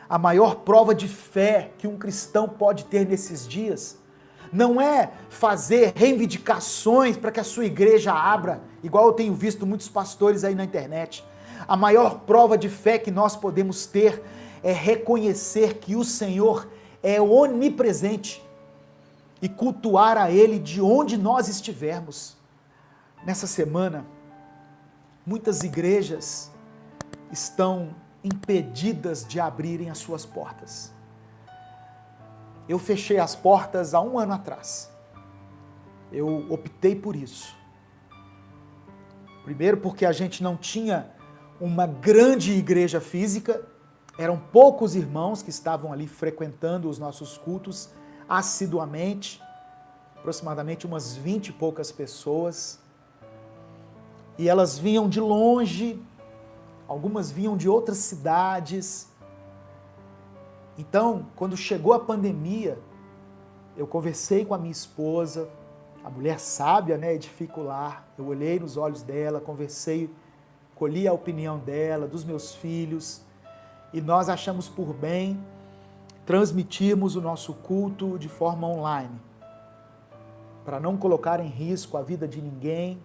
A maior prova de fé que um cristão pode ter nesses dias não é fazer reivindicações para que a sua igreja abra, igual eu tenho visto muitos pastores aí na internet. A maior prova de fé que nós podemos ter é reconhecer que o Senhor é onipresente e cultuar a Ele de onde nós estivermos. Nessa semana, muitas igrejas estão impedidas de abrirem as suas portas. Eu fechei as portas há 1 ano atrás. Eu optei por isso. Primeiro porque a gente não tinha uma grande igreja física, eram poucos irmãos que estavam ali frequentando os nossos cultos assiduamente, aproximadamente umas 20 e poucas pessoas, e elas vinham de longe, algumas vinham de outras cidades. Então, quando chegou a pandemia, eu conversei com a minha esposa, a mulher sábia, né, edifica o lar. Eu olhei nos olhos dela, conversei, colhi a opinião dela, dos meus filhos, e nós achamos por bem transmitirmos o nosso culto de forma online, para não colocar em risco a vida de ninguém,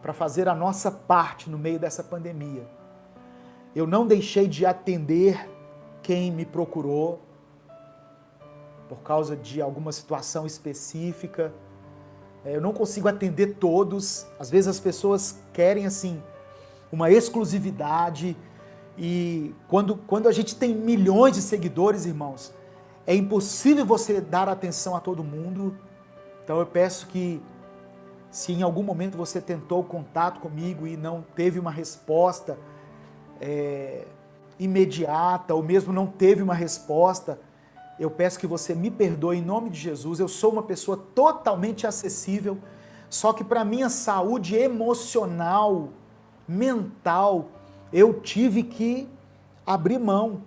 para fazer a nossa parte no meio dessa pandemia. Eu não deixei de atender quem me procurou por causa de alguma situação específica. Eu não consigo atender todos. Às vezes as pessoas querem assim uma exclusividade, e quando a gente tem milhões de seguidores, irmãos, é impossível você dar atenção a todo mundo. Então eu peço que, se em algum momento você tentou contato comigo e não teve uma resposta imediata, ou mesmo não teve uma resposta, eu peço que você me perdoe em nome de Jesus. Eu sou uma pessoa totalmente acessível, só que para minha saúde emocional, mental, eu tive que abrir mão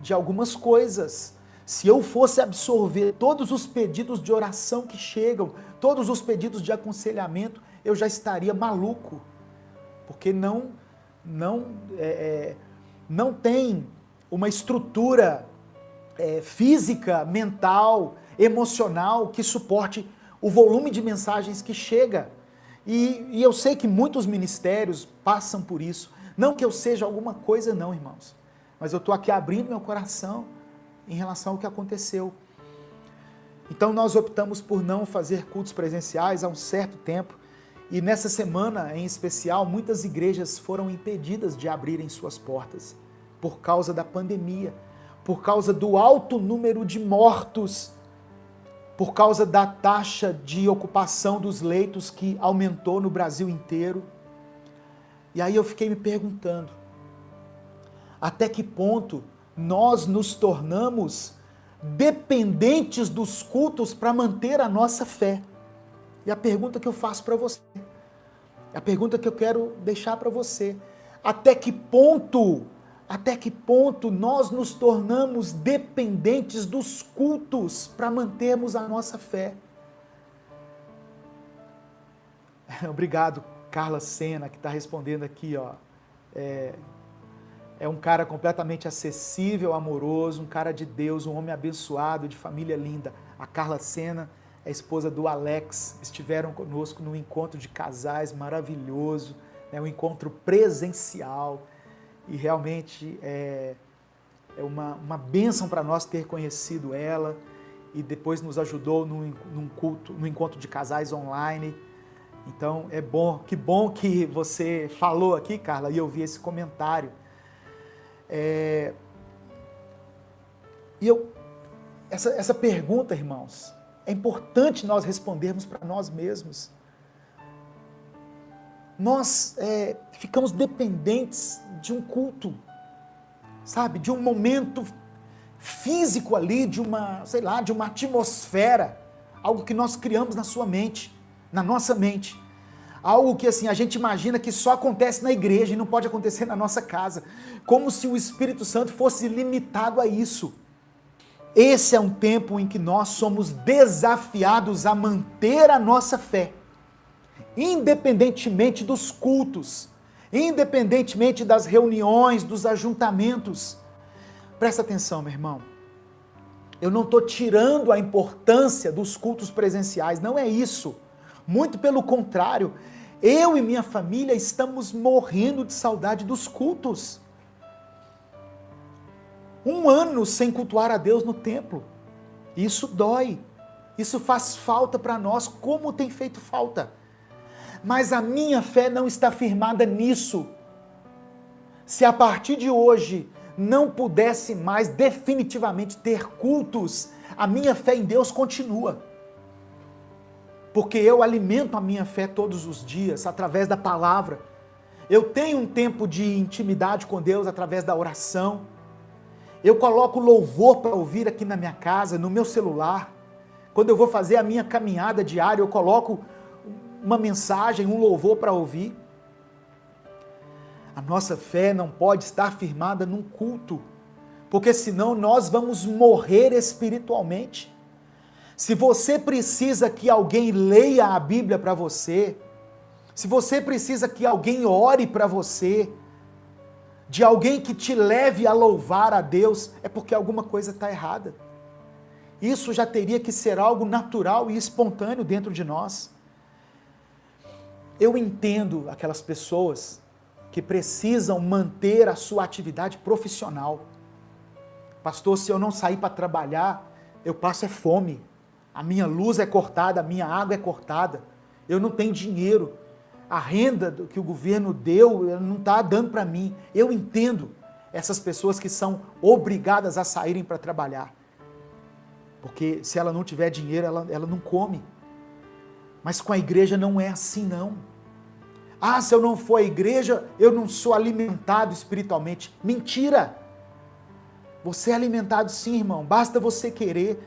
de algumas coisas. Se eu fosse absorver todos os pedidos de oração que chegam, todos os pedidos de aconselhamento, eu já estaria maluco, porque não tem uma estrutura física, mental, emocional que suporte o volume de mensagens que chega. E eu sei que muitos ministérios passam por isso. Não que eu seja alguma coisa não, irmãos, mas eu estou aqui abrindo meu coração em relação ao que aconteceu. Então nós optamos por não fazer cultos presenciais há um certo tempo, e nessa semana em especial, muitas igrejas foram impedidas de abrirem suas portas por causa da pandemia, por causa do alto número de mortos, por causa da taxa de ocupação dos leitos que aumentou no Brasil inteiro. E aí eu fiquei me perguntando, até que ponto nós nos tornamos dependentes dos cultos para manter a nossa fé? E a pergunta que eu faço para você, a pergunta que eu quero deixar para você, até que ponto nós nos tornamos dependentes dos cultos para mantermos a nossa fé? Obrigado, Carla Sena, que está respondendo aqui, ó. É um cara completamente acessível, amoroso, um cara de Deus, um homem abençoado, de família linda. A Carla Sena é esposa do Alex, estiveram conosco num encontro de casais maravilhoso, né, um encontro presencial, e realmente é uma bênção para nós ter conhecido ela, e depois nos ajudou num culto, num encontro de casais online. Então que bom que você falou aqui, Carla, e eu vi esse comentário. Essa pergunta, irmãos, é importante nós respondermos para nós mesmos. Nós ficamos dependentes de um culto, sabe, de um momento físico ali, de uma atmosfera, algo que nós criamos na sua mente, na nossa mente, algo que assim a gente imagina que só acontece na igreja e não pode acontecer na nossa casa, como se o Espírito Santo fosse limitado a isso. Esse é um tempo em que nós somos desafiados a manter a nossa fé, independentemente dos cultos, independentemente das reuniões, dos ajuntamentos, Presta atenção, meu irmão. Eu não estou tirando a importância dos cultos presenciais, não é isso. Muito pelo contrário, eu e minha família estamos morrendo de saudade dos cultos. 1 ano sem cultuar a Deus no templo. Isso dói. Isso faz falta para nós, como tem feito falta. Mas a minha fé não está firmada nisso. Se a partir de hoje não pudesse mais definitivamente ter cultos, a minha fé em Deus continua. Porque eu alimento a minha fé todos os dias, através da palavra. Eu tenho um tempo de intimidade com Deus através da oração. Eu coloco louvor para ouvir aqui na minha casa, no meu celular. Quando eu vou fazer a minha caminhada diária, eu coloco uma mensagem, um louvor para ouvir. A nossa fé não pode estar firmada num culto, porque senão nós vamos morrer espiritualmente. Se você precisa que alguém leia a Bíblia para você, se você precisa que alguém ore para você, de alguém que te leve a louvar a Deus, é porque alguma coisa está errada. Isso já teria que ser algo natural e espontâneo dentro de nós. Eu entendo aquelas pessoas que precisam manter a sua atividade profissional. Pastor, se eu não sair para trabalhar, eu passo fome. A minha luz é cortada, a minha água é cortada. Eu não tenho dinheiro. A renda que o governo deu não está dando para mim. Eu entendo essas pessoas que são obrigadas a saírem para trabalhar. Porque se ela não tiver dinheiro, ela não come. Mas com a igreja não é assim, não. Ah, se eu não for à igreja, eu não sou alimentado espiritualmente. Mentira! Você é alimentado sim, irmão. Basta você querer.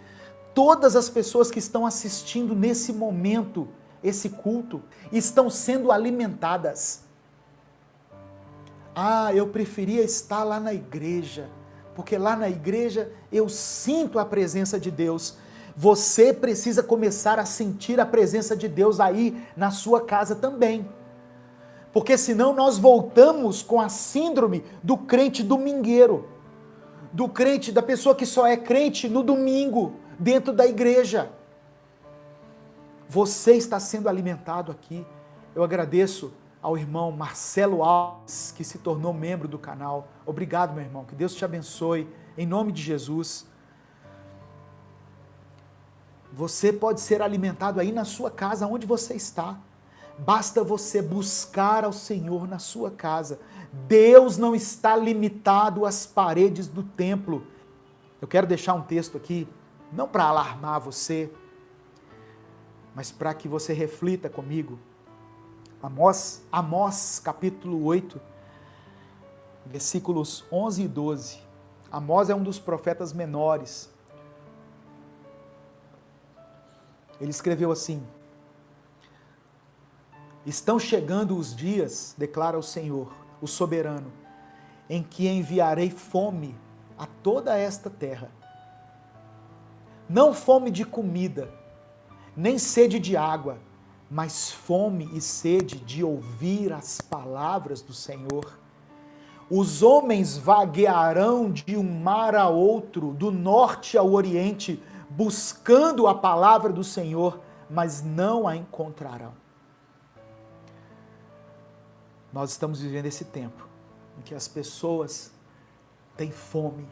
Todas as pessoas que estão assistindo nesse momento, esse culto, estão sendo alimentadas. Ah, eu preferia estar lá na igreja, porque lá na igreja eu sinto a presença de Deus. Você precisa começar a sentir a presença de Deus aí na sua casa também. Porque senão nós voltamos com a síndrome do crente domingueiro, do crente, da pessoa que só é crente no domingo, dentro da igreja. Você está sendo alimentado aqui. Eu agradeço ao irmão Marcelo Alves, que se tornou membro do canal. Obrigado, meu irmão, que Deus te abençoe, em nome de Jesus. Você pode ser alimentado aí na sua casa, onde você está. Basta você buscar ao Senhor na sua casa. Deus não está limitado às paredes do templo. Eu quero deixar um texto aqui, não para alarmar você, mas para que você reflita comigo. Amós capítulo 8, versículos 11 e 12. Amós é um dos profetas menores. Ele escreveu assim: estão chegando os dias, declara o Senhor, o soberano, em que enviarei fome a toda esta terra. Não fome de comida, nem sede de água, mas fome e sede de ouvir as palavras do Senhor. Os homens vaguearão de um mar a outro, do norte ao oriente, buscando a palavra do Senhor, mas não a encontrarão. Nós estamos vivendo esse tempo em que as pessoas têm fome.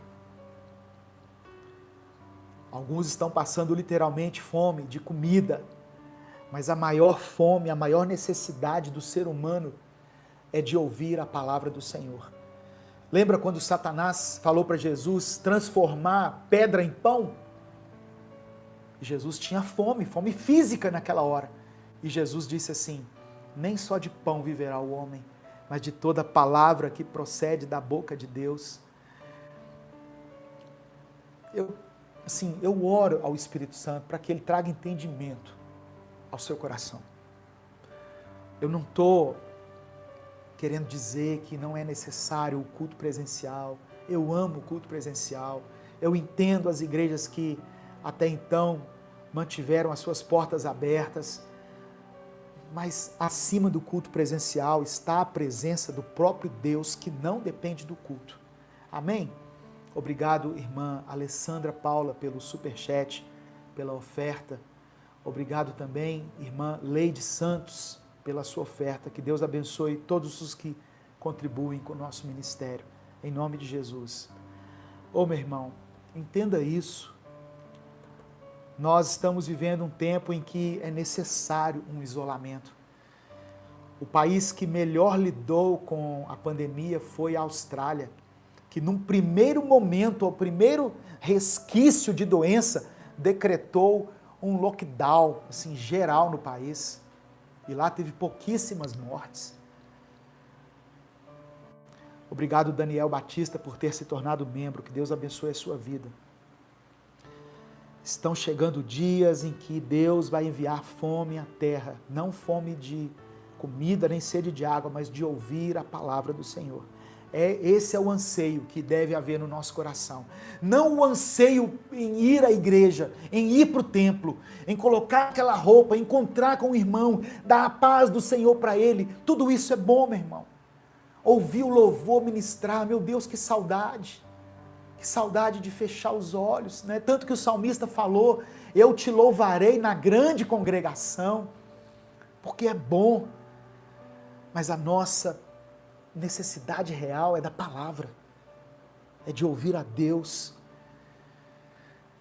Alguns estão passando literalmente fome de comida, mas a maior fome, a maior necessidade do ser humano é de ouvir a palavra do Senhor. Lembra quando Satanás falou para Jesus transformar pedra em pão? Jesus tinha fome, fome física naquela hora. E Jesus disse assim: nem só de pão viverá o homem, mas de toda palavra que procede da boca de Deus. Eu oro ao Espírito Santo para que Ele traga entendimento ao seu coração. Eu não estou querendo dizer que não é necessário o culto presencial. Eu amo o culto presencial. Eu entendo as igrejas que até então mantiveram as suas portas abertas. Mas acima do culto presencial está a presença do próprio Deus, que não depende do culto. Amém? Obrigado, irmã Alessandra Paula, pelo superchat, pela oferta. Obrigado também, irmã Leide Santos, pela sua oferta. Que Deus abençoe todos os que contribuem com o nosso ministério. Em nome de Jesus. Ô meu irmão, entenda isso. Nós estamos vivendo um tempo em que é necessário um isolamento. O país que melhor lidou com a pandemia foi a Austrália, que num primeiro momento, ao primeiro resquício de doença, decretou um lockdown assim, geral no país. E lá teve pouquíssimas mortes. Obrigado, Daniel Batista, por ter se tornado membro. Que Deus abençoe a sua vida. Estão chegando dias em que Deus vai enviar fome à terra. Não fome de comida, nem sede de água, mas de ouvir a palavra do Senhor. Esse é o anseio que deve haver no nosso coração. Não o anseio em ir à igreja, em ir para o templo, em colocar aquela roupa, encontrar com o irmão, dar a paz do Senhor para ele. Tudo isso é bom, meu irmão. Ouvir o louvor ministrar, meu Deus, que saudade. Que saudade de fechar os olhos, né? Tanto que o salmista falou, eu te louvarei na grande congregação, porque é bom. Mas a nossa necessidade real é da palavra, é de ouvir a Deus.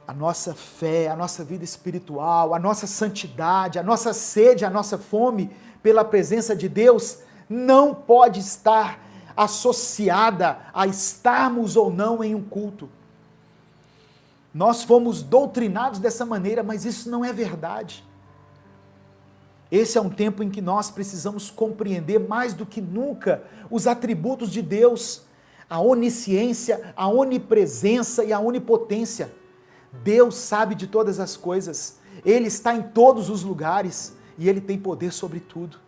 A nossa fé, a nossa vida espiritual, a nossa santidade, a nossa sede, a nossa fome pela presença de Deus não pode estar associada a estarmos ou não em um culto. Nós fomos doutrinados dessa maneira, mas isso não é verdade. Esse é um tempo em que nós precisamos compreender mais do que nunca os atributos de Deus, a onisciência, a onipresença e a onipotência. Deus sabe de todas as coisas, Ele está em todos os lugares e Ele tem poder sobre tudo.